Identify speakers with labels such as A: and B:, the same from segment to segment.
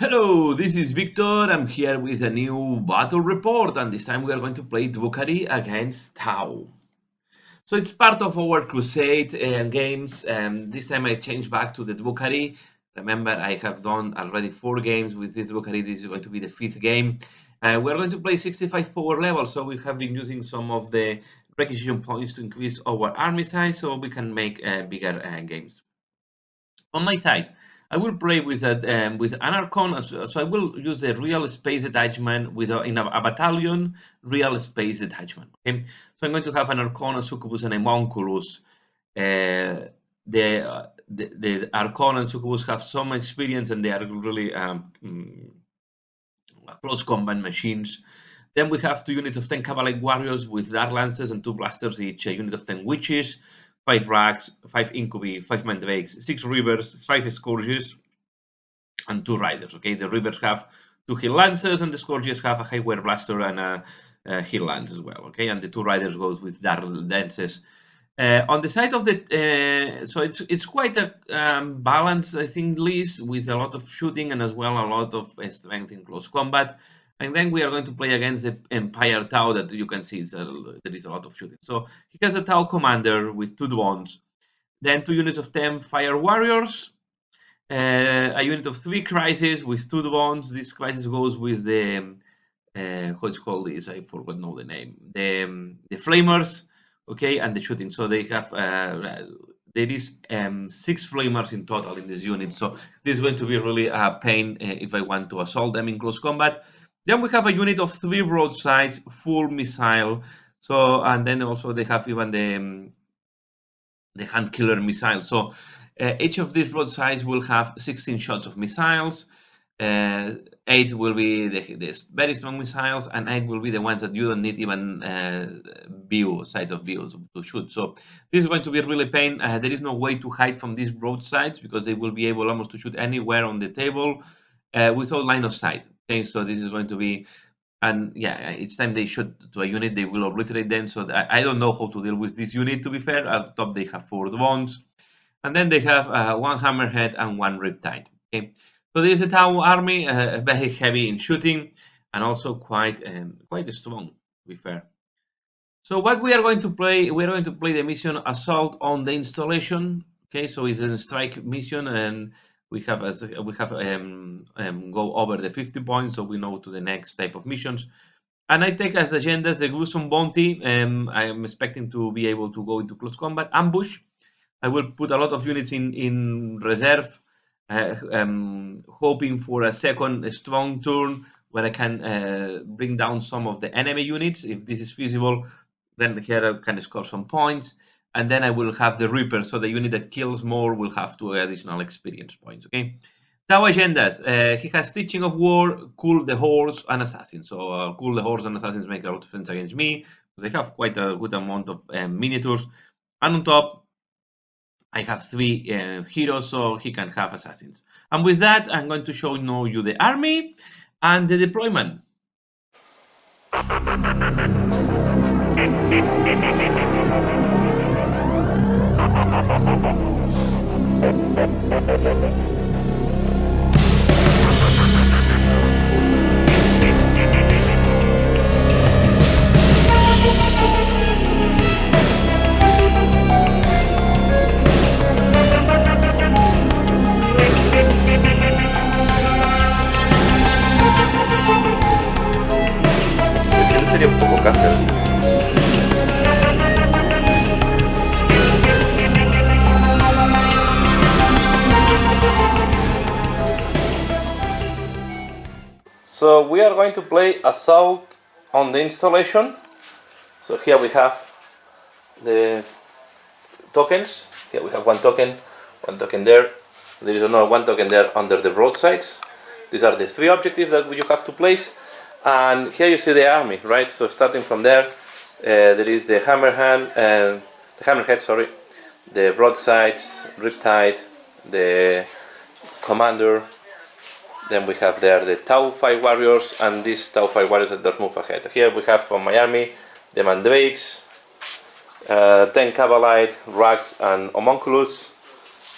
A: Hello, this is Victor. I'm here with a new battle report, and this time we are going to play Drukhari against Tau. So it's part of our Crusade games. This time I changed back to the Drukhari. Remember, I have done already 4 games with the Drukhari. This is going to be the 5th game. We're going to play 65 power level, so we have been using some of the requisition points to increase our army size so we can make bigger games. On my side, I will play with an Archon, so I will use the real space detachment in a battalion real space detachment. Okay, so I'm going to have an Archon, a Succubus, and a Homunculus. The Archon and Succubus have some experience, and they are really close combat machines. Then we have 2 units of 10 Cavalry Warriors with Dark Lancers and 2 Blasters each, a unit of 10 Witches, 5 Rags, 5 Incubi, 5 Mandrakes, 6 Reavers, 5 Scourges, and 2 Riders. Okay, the Reavers have 2 Hill Lancers, and the Scourges have a Highwire Blaster and a Hill Lance as well. Okay, and the 2 Riders goes with Dark Lances. On the side of the, so it's quite a balanced, I think, list with a lot of shooting and as well a lot of strength in close combat. And then we are going to play against the Empire Tau that you can see there is a lot of shooting. So he has a Tau commander with 2 drones, then 2 units of 10 Fire Warriors, a unit of 3 Crisis with 2 drones. This Crisis goes with the, what's called this? I forgot know the name. The Flamers, okay, and the shooting. So they have there is 6 Flamers in total in this unit. So this is going to be really a pain if I want to assault them in close combat. Then we have a unit of 3 broadsides, full missile. So, and then also they have even the hand killer missile. So each of these broadsides will have 16 shots of missiles. 8 will be the very strong missiles, and 8 will be the ones that you don't need even sight of views to shoot. So this is going to be really pain. There is no way to hide from these broadsides because they will be able almost to shoot anywhere on the table without line of sight. Okay, so this is going to be, and yeah, each time they shoot to a unit, they will obliterate them. So I don't know how to deal with this unit. To be fair, up top they have 4 drones, and then they have 1 hammerhead and 1 riptide. Okay, so this is the Tau army, very heavy in shooting, and also quite strong. To be fair. So what we are going to play, we are going to play the mission Assault on the Installation. Okay, so it's a strike mission, and we have go over the 50 points, so we know to the next type of missions. And I take as agendas the gruesome bounty. I am expecting to be able to go into close combat, ambush. I will put a lot of units in reserve, hoping for a second strong turn where I can bring down some of the enemy units if this is feasible. Then here I can score some points, and then I will have the Reaper, so the unit that kills more will have 2 additional experience points. Okay. Tau agendas. He has Teaching of War, Cool the Horse, and Assassin. So Cool the Horse and Assassins make a lot of sense against me. They have quite a good amount of miniatures, and on top I have 3 heroes, so he can have assassins. And with that, I'm going to show you the army and the deployment. Sería un poco cáncer. So we are going to play Assault on the Installation. So here we have the tokens. Here we have 1 token there. There is another 1 token there under the broadsides. These are the 3 objectives that you have to place. And here you see the army, right? So starting from there, there is the hammerhead, sorry, the broadsides, riptide, the commander. Then we have there the Tau 5 warriors and these Tau 5 warriors that don't move ahead. Here we have from my army the Mandrakes, 10 Cavalite, Rags and Homunculus,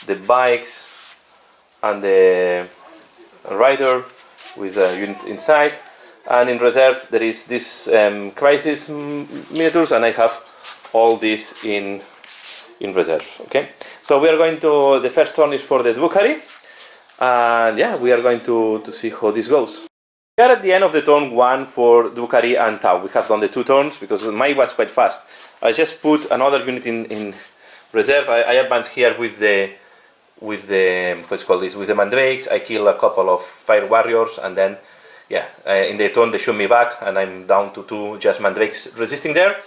A: the bikes, and the
B: rider with a unit inside, and in reserve there is this crisis miniatures, and I have all this in reserve. Okay, so we are going to, the first turn is for the Drukhari, and yeah, we are going to see how this goes. We are at the end of the turn 1 for Drukhari and Tau. We have done the 2 turns because mine was quite fast. I just put another unit in reserve. I advanced here with the what's called this, with the mandrakes. I kill a couple of fire warriors, and then yeah, in the turn they shoot me back, and I'm down to 2 just mandrakes resisting there.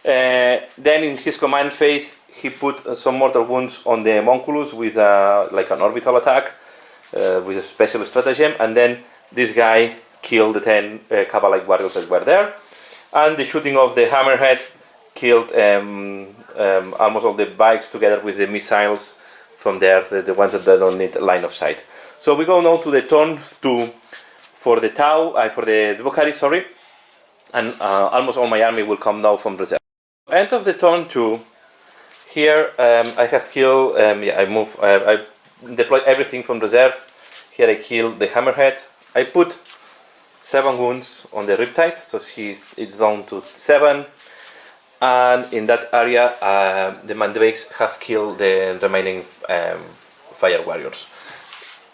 B: Then in his command phase, he put some mortal wounds on the homunculus with like an orbital attack with a special stratagem, and then this guy killed the 10 Kabbalite warriors that were there, and the shooting of the hammerhead killed almost all the bikes together with the missiles from there, the ones that don't need line of sight. So we go now to the turn 2 for the for the Drukhari, sorry, and almost all my army will come now from reserve. End of the turn 2. Here I have killed. I deploy everything from reserve. Here I kill the hammerhead. I put 7 wounds on the riptide, so it's down to 7. And in that area, the mandrakes have killed the remaining fire warriors.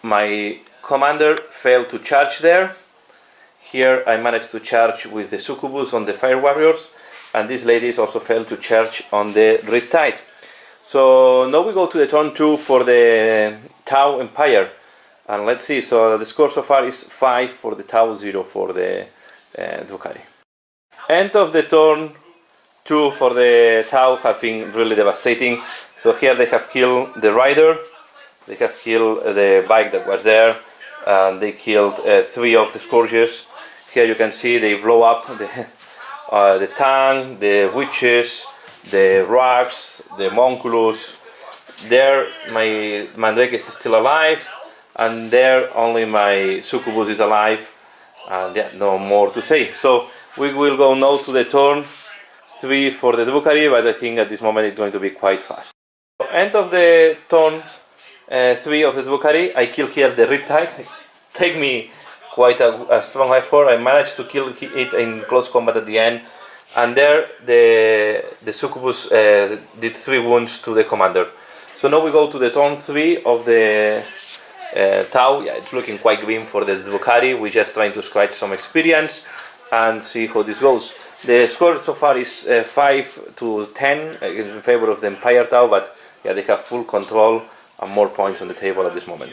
B: My commander failed to charge there. Here I managed to charge with the succubus on the fire warriors, and these ladies also failed to charge on the riptide. So now we go to the turn 2 for the Tau Empire, and let's see. So the score so far is 5 for the Tau, 0 for the Drukhari. End of the turn 2 for the Tau have been really devastating. So here they have killed the rider, they have killed the bike that was there, and they killed 3 of the scourges. Here you can see they blow up the tank, the witches, the rocks, the homunculus. There my mandrake is still alive, and there only my succubus is alive, and yeah, no more to say. So we will go now to the turn 3 for the Drukhari, but I think at this moment it's going to be quite fast. End of the turn 3 of the Drukhari, I kill here the riptide. Take me quite a strong effort. I managed to kill it in close combat at the end, and there the succubus did 3 wounds to the commander. So now we go to the turn 3 of the Tau. Yeah, it's looking quite grim for the Drukhari. We're just trying to scratch some experience and see how this goes. The score so far is 5 to 10 in favor of the Empire Tau, but yeah, they have full control and more points on the table at this moment.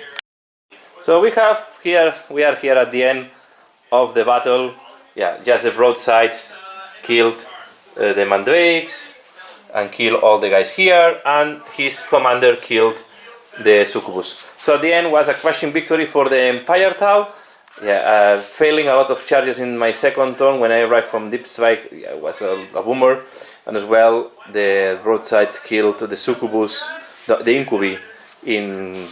B: So we are here at the end of the battle. Yeah, just the broadsides killed the mandrakes and killed all the guys here, and his commander killed the succubus. So at the end was a crushing victory for the Empire Tau. Yeah, failing a lot of charges in my second turn when I arrived from deep strike. Yeah, it was a boomer, and as well the broadsides killed the succubus, the incubi in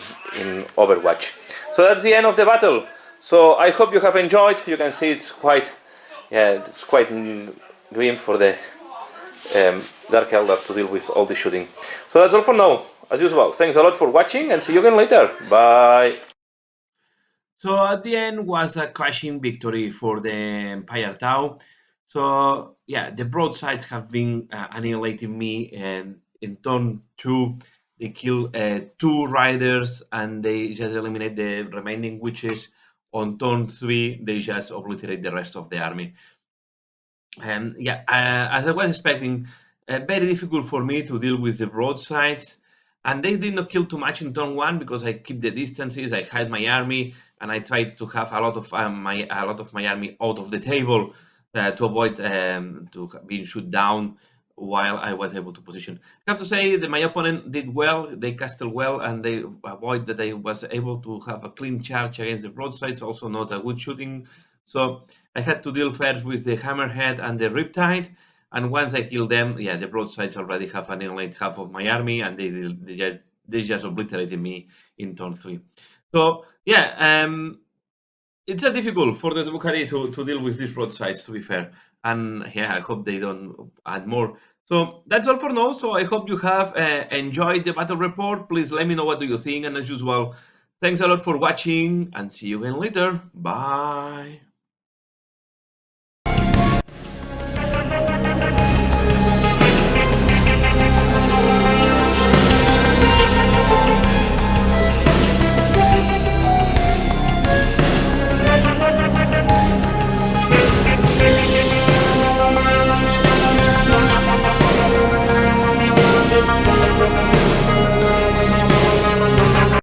B: Overwatch. So that's the end of the battle. So I hope you have enjoyed. You can see it's quite grim for the Dark Elder to deal with all the shooting. So that's all for now. As usual, thanks a lot for watching, and see you again later. Bye.
A: So at the end was a crushing victory for the Empire Tau. So yeah, the broadsides have been annihilating me, and in turn 2 they kill 2 riders, and they just eliminate the remaining witches. On turn 3 they just obliterate the rest of the army. And yeah, as I was expecting, very difficult for me to deal with the broadsides. And they did not kill too much in turn 1 because I keep the distances, I hide my army, and I tried to have a lot of my army out of the table to avoid being shot down while I was able to position. I have to say that my opponent did well. They castled well, and they avoid that I was able to have a clean charge against the broadsides. Also not a good shooting. So I had to deal first with the hammerhead and the riptide. And once I kill them, yeah, the broadsides already have annihilated half of my army, and they just obliterated me in turn 3. So yeah, it's difficult for the Drukhari to deal with these broadsides, to be fair. And yeah, I hope they don't add more. So that's all for now. So I hope you have enjoyed the battle report. Please let me know what do you think, and as usual, Thanks a lot for watching and see you again later. Bye.